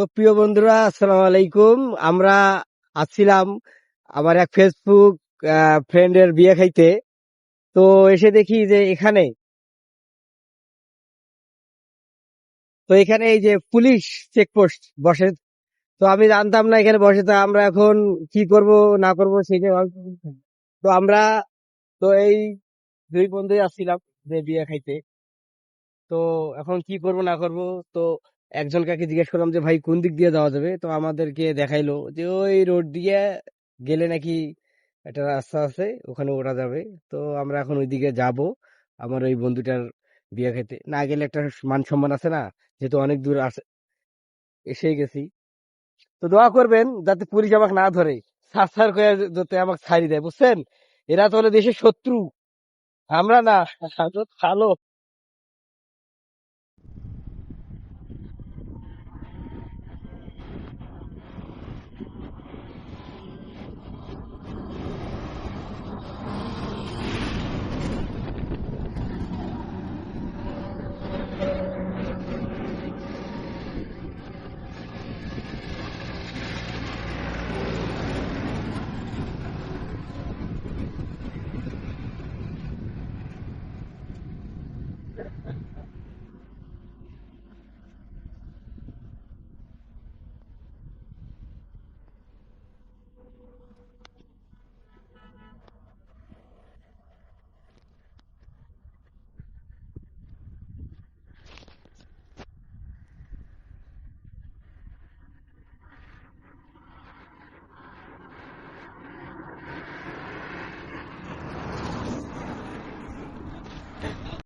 তো প্রিয় বন্ধুরা, আসসালামু আলাইকুম। আমরা আসছিলাম আমার এক ফেসবুক ফ্রেন্ডের বিয়ে খাইতে। তো এসে দেখি যে এখানে এই যে পুলিশ চেকপোস্ট বসে। তো আমি জানতাম না এখানে বসে। তা আমরা এখন কি করব না করব সেটা ভাবছি। তো আমরা তো এই দুই বন্ধুই আসছিলাম যে বিয়ে খাইতে। তো এখন কি করব না করব। তো একজন কাকে জিজ্ঞেস করলাম যে ভাই কোন দিক দিয়ে যাওয়া যাবে। তো আমাদেরকে দেখাইলো যে ওই রোড দিয়ে গেলে নাকি একটা রাস্তা আছে, ওখানে ওঠা যাবে। তো আমরা এখন ওইদিকে যাব আমার ওই বন্ধুটার বিয়ে খেতে। না গেলে একটা মান সম্মান আছে না, যেহেতু অনেক দূর এসে গেছি। তো দোয়া করবেন যাতে পুলিশ আমাকে না ধরে, সার করে যাতে আমাকে ছাড়ি দেয়, বুঝছেন? এরা তো হলো দেশের শত্রু, আমরা না। আমরা তো ভালো।